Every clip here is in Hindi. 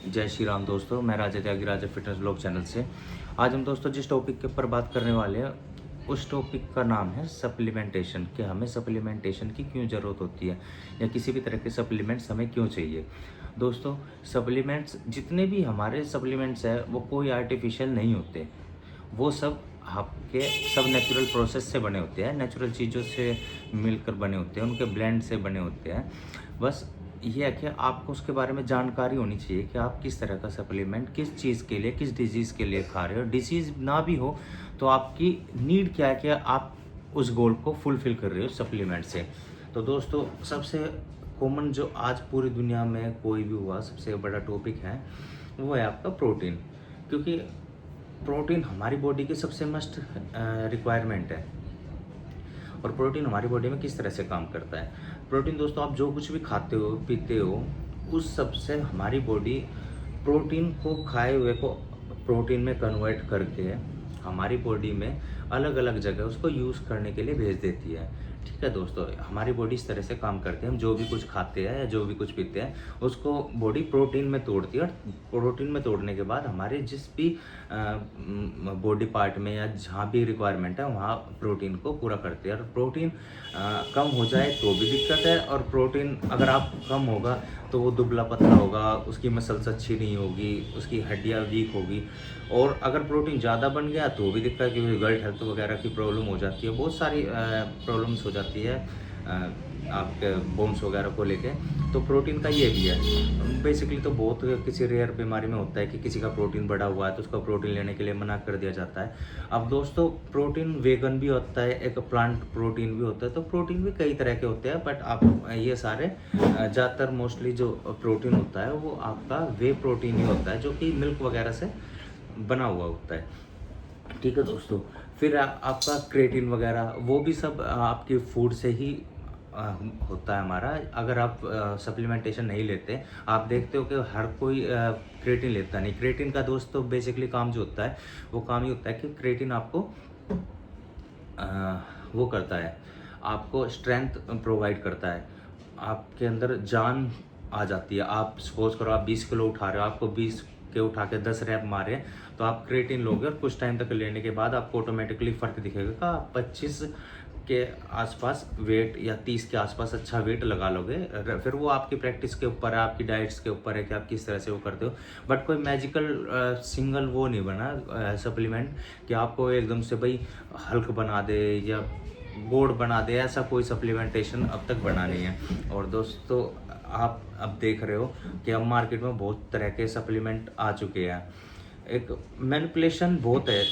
जय श्री राम दोस्तों, मैं राजा त्यागीराज फिटनेस ब्लॉग चैनल से। आज हम दोस्तों जिस टॉपिक के ऊपर बात करने वाले हैं उस टॉपिक का नाम है सप्लीमेंटेशन। कि हमें सप्लीमेंटेशन की क्यों ज़रूरत होती है या किसी भी तरह के सप्लीमेंट्स हमें क्यों चाहिए। दोस्तों, सप्लीमेंट्स जितने भी हमारे सप्लीमेंट्स हैं वो कोई आर्टिफिशियल नहीं होते। वो सब आपके सब नेचुरल प्रोसेस से बने होते हैं, नेचुरल चीज़ों से मिलकर बने होते हैं, उनके ब्लेंड से बने होते हैं। बस ये है कि आपको उसके बारे में जानकारी होनी चाहिए कि आप किस तरह का सप्लीमेंट किस चीज़ के लिए, किस डिजीज़ के लिए खा रहे हो। डिसीज़ ना भी हो तो आपकी नीड क्या है कि आप उस गोल को फुलफ़िल कर रहे हो सप्लीमेंट से। तो दोस्तों, सबसे कॉमन जो आज पूरी दुनिया में कोई भी हुआ सबसे बड़ा टॉपिक है वो है आपका प्रोटीन। क्योंकि प्रोटीन हमारी बॉडी की सबसे मस्ट रिक्वायरमेंट है। और प्रोटीन हमारी बॉडी में किस तरह से काम करता है। प्रोटीन दोस्तों, आप जो कुछ भी खाते हो पीते हो उस सब से हमारी बॉडी प्रोटीन को खाए हुए को प्रोटीन में कन्वर्ट करके हमारी बॉडी में अलग अलग जगह उसको यूज़ करने के लिए भेज देती है। ठीक है दोस्तों, हमारी बॉडी इस तरह से काम करती है। हम जो भी कुछ खाते हैं या जो भी कुछ पीते हैं उसको बॉडी प्रोटीन में तोड़ती है, और प्रोटीन में तोड़ने के बाद हमारे जिस भी बॉडी पार्ट में या जहाँ भी रिक्वायरमेंट है वहाँ प्रोटीन को पूरा करती है। और प्रोटीन कम हो जाए तो भी दिक्कत है, और प्रोटीन अगर आप कम होगा तो वो दुबला पतला होगा, उसकी मसल्स अच्छी नहीं होगी, उसकी हड्डियाँ वीक होगी। और अगर प्रोटीन ज़्यादा बन गया तो भी दिक्कत है, क्योंकि गट हेल्थ वगैरह की प्रॉब्लम हो जाती है, बहुत सारी प्रॉब्लम्स हो जाती है आपके बोन्स वगैरह को लेके। तो प्रोटीन का ये भी है। बेसिकली तो बहुत किसी रेयर बीमारी में होता है कि किसी का प्रोटीन बढ़ा हुआ है तो उसका प्रोटीन लेने के लिए मना कर दिया जाता है। अब दोस्तों, प्रोटीन वेगन भी होता है, एक प्लांट प्रोटीन भी होता है। तो प्रोटीन भी कई तरह के होते हैं, बट आप ये सारे ज़्यादातर मोस्टली जो प्रोटीन होता है वो आपका वे प्रोटीन ही होता है, जो कि मिल्क वगैरह से बना हुआ होता है। ठीक है दोस्तों, फिर आपका क्रेटिन वगैरह वो भी सब आपके फूड से ही होता है हमारा। अगर आप सप्लीमेंटेशन नहीं लेते, आप देखते हो कि हर कोई क्रेटिन लेता नहीं। क्रेटिन का दोस्तों बेसिकली काम जो होता है वो काम ही होता है कि क्रेटिन आपको वो करता है, आपको स्ट्रेंथ प्रोवाइड करता है, आपके अंदर जान आ जाती है। आप सपोज करो आप 20 किलो उठा रहे हो, आपको 20 के उठा के 10 रैप मारे तो आप क्रेटिन लोगे और कुछ टाइम तक लेने के बाद आपको ऑटोमेटिकली फ़र्क दिखेगा कि आप 25 के आसपास वेट या 30 के आसपास अच्छा वेट लगा लोगे। फिर वो आपकी प्रैक्टिस के ऊपर है, आपकी डाइट्स के ऊपर है कि आप किस तरह से वो करते हो। बट कोई मैजिकल सिंगल वो नहीं बना सप्लीमेंट कि आपको एकदम से भाई हल्क बना दे या बोर्ड बना दे, ऐसा कोई सप्लीमेंटेशन अब तक बना नहीं है। और दोस्तों, आप अब देख रहे हो कि अब मार्केट में बहुत तरह के सप्लीमेंट आ चुके हैं। एक मैनिपुलेशन बहुत है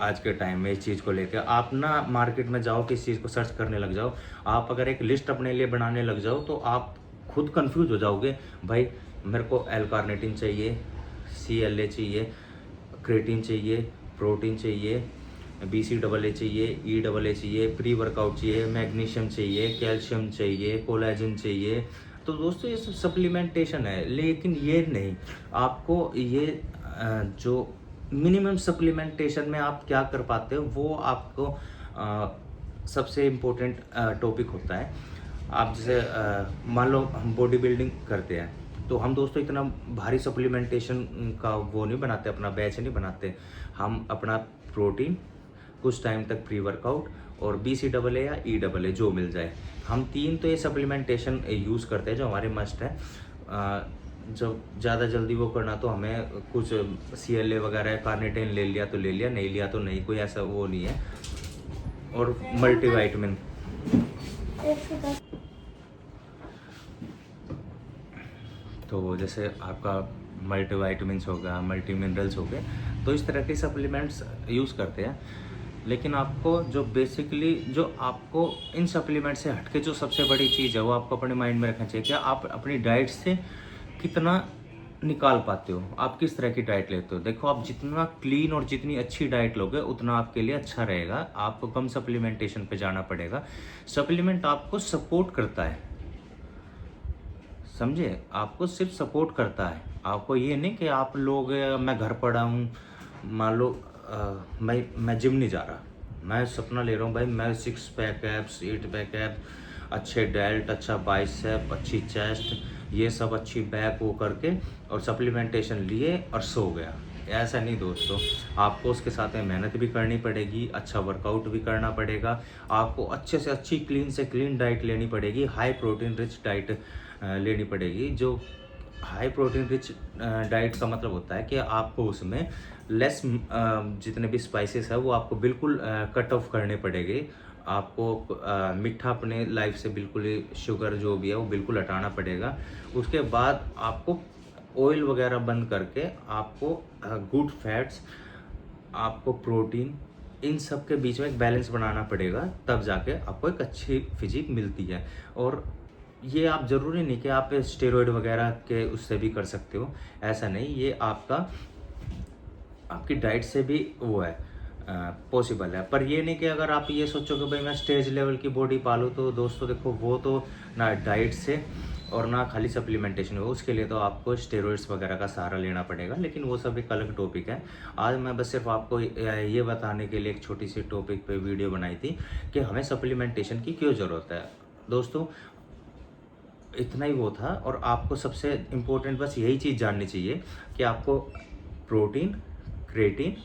आज के टाइम में इस चीज़ को लेकर। आप ना मार्केट में जाओ, किस चीज़ को सर्च करने लग जाओ, आप अगर एक लिस्ट अपने लिए बनाने लग जाओ तो आप खुद कंफ्यूज हो जाओगे। भाई मेरे को एल कार्निटिन चाहिए, CLA चाहिए, क्रेटिन चाहिए, प्रोटीन चाहिए, BCAA चाहिए, EAA चाहिए, प्री वर्कआउट चाहिए, मैग्नीशियम चाहिए, कैल्शियम चाहिए, कोलेजन चाहिए। तो दोस्तों, ये सब सप्लीमेंटेशन है। लेकिन ये नहीं, आपको ये जो मिनिमम सप्लीमेंटेशन में आप क्या कर पाते हो वो आपको सबसे इम्पोर्टेंट टॉपिक होता है। आप जैसे मान लो हम बॉडी बिल्डिंग करते हैं तो हम दोस्तों इतना भारी सप्लीमेंटेशन का वो नहीं बनाते, अपना बैच नहीं बनाते। हम अपना प्रोटीन, कुछ टाइम तक प्री वर्कआउट और BCAA या EAA जो मिल जाए, हम तीन तो ये सप्लीमेंटेशन यूज़ करते हैं जो हमारे मस्ट है। जब ज़्यादा जल्दी वो करना तो हमें कुछ CLA वगैरह कार्निटिन ले लिया तो ले लिया, नहीं लिया तो नहीं, कोई ऐसा वो नहीं है। और मल्टीविटामिन, तो जैसे आपका मल्टीविटामिन्स हो गया, मल्टी मिनरल्स हो गए, तो इस तरह के सप्लीमेंट्स यूज़ करते हैं। लेकिन आपको जो बेसिकली जो आपको इन सप्लीमेंट से हटके जो सबसे बड़ी चीज़ है वो आपको अपने माइंड में रखना चाहिए कि आप अपनी डाइट से कितना निकाल पाते हो, आप किस तरह की डाइट लेते हो। देखो, आप जितना क्लीन और जितनी अच्छी डाइट लोगे उतना आपके लिए अच्छा रहेगा। आपको कम सप्लीमेंटेशन पे जाना पड़ेगा। सप्लीमेंट आपको सपोर्ट करता है, समझे, आपको सिर्फ सपोर्ट करता है। आपको ये नहीं कि आप लोग मैं घर पड़ा हूँ, मान लो मैं जिम नहीं जा रहा, मैं सपना ले रहा हूँ भाई मैं 6 पैक एब्स, 8 पैक एब्स, अच्छे डेल्ट, अच्छा बाइसेप, अच्छी चेस्ट, ये सब अच्छी बैक वो करके और सप्लीमेंटेशन लिए और सो गया। ऐसा नहीं दोस्तों, आपको उसके साथ में मेहनत भी करनी पड़ेगी, अच्छा वर्कआउट भी करना पड़ेगा, आपको अच्छे से अच्छी क्लीन से क्लीन डाइट लेनी पड़ेगी, हाई प्रोटीन रिच डाइट लेनी पड़ेगी। जो हाई प्रोटीन रिच डाइट का मतलब होता है कि आपको उसमें लेस जितने भी स्पाइसेस है वो आपको बिल्कुल कट ऑफ करने पड़ेंगे। आपको मीठा अपने लाइफ से बिल्कुल ही, शुगर जो भी है वो बिल्कुल हटाना पड़ेगा। उसके बाद आपको ऑयल वगैरह बंद करके आपको गुड फैट्स, आपको प्रोटीन, इन सब के बीच में एक बैलेंस बनाना पड़ेगा, तब जाके आपको एक अच्छी फिजिक मिलती है। और ये आप ज़रूरी नहीं कि आप स्टेरॉयड वगैरह के उससे भी कर सकते हो, ऐसा नहीं, ये आपकी डाइट से भी वो है, पॉसिबल है। पर ये नहीं कि अगर आप ये सोचो कि भाई मैं स्टेज लेवल की बॉडी पालूँ, तो दोस्तों देखो वो तो ना डाइट से और ना खाली सप्लीमेंटेशन हो, उसके लिए तो आपको स्टेरॉइड्स वगैरह का सहारा लेना पड़ेगा, लेकिन वो सब एक अलग टॉपिक है। आज मैं बस सिर्फ आपको ये बताने के लिए एक छोटी सी टॉपिक पे वीडियो बनाई थी कि हमें सप्लीमेंटेशन की क्यों ज़रूरत है। दोस्तों इतना ही वो था, और आपको सबसे इम्पोर्टेंट बस यही चीज़ जाननी चाहिए कि आपको प्रोटीन, क्रेटिन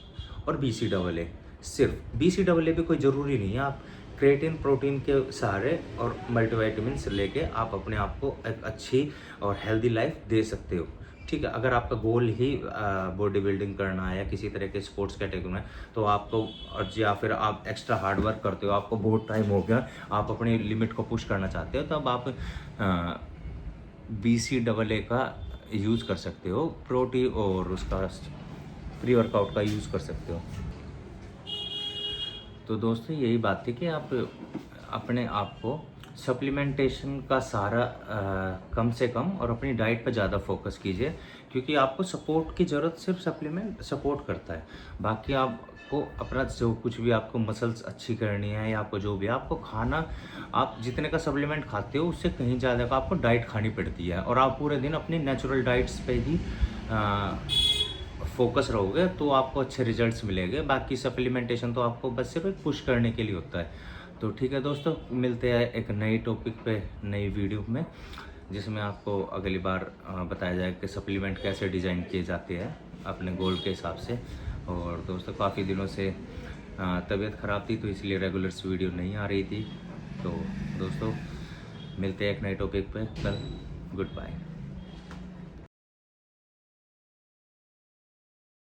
और BCAA, सिर्फ BCAA भी कोई ज़रूरी नहीं है, आप क्रेटिन प्रोटीन के सहारे और मल्टीविटामिन लेके आप अपने आप को एक अच्छी और हेल्दी लाइफ दे सकते हो। ठीक है, अगर आपका गोल ही बॉडी बिल्डिंग करना है या किसी तरह के स्पोर्ट्स कैटेगरी में, तो आपको, और या फिर आप एक्स्ट्रा हार्ड वर्क करते हो, आपको बहुत टाइम हो गया, आप अपनी लिमिट को पुश करना चाहते हो, तब आप BCAA का यूज़ कर सकते हो, प्रोटीन और उसका प्री वर्कआउट का यूज़ कर सकते हो। तो दोस्तों यही बात थी कि आप अपने आप को सप्लीमेंटेशन का सारा कम से कम और अपनी डाइट पर ज़्यादा फोकस कीजिए, क्योंकि आपको सपोर्ट की ज़रूरत सिर्फ सप्लीमेंट सपोर्ट करता है। बाकी आपको अपना जो कुछ भी आपको मसल्स अच्छी करनी है या आपको जो भी आपको खाना, आप जितने का सप्लीमेंट खाते हो उससे कहीं ज़्यादा का आपको डाइट खानी पड़ती है, और आप पूरे दिन अपनी नेचुरल डाइट्स पे ही फोकस रहोगे तो आपको अच्छे रिजल्ट्स मिलेंगे। बाकी सप्लीमेंटेशन तो आपको बस सिर्फ एक पुश करने के लिए होता है। तो ठीक है दोस्तों, मिलते हैं एक नई टॉपिक पे नई वीडियो में, जिसमें आपको अगली बार बताया जाएगा कि सप्लीमेंट कैसे डिज़ाइन किए जाते हैं अपने गोल के हिसाब से। और दोस्तों काफ़ी दिनों से तबीयत ख़राब थी, तो इसलिए रेगुलर्स वीडियो नहीं आ रही थी। तो दोस्तों मिलते हैं एक नए टॉपिक पे कल। Good bye.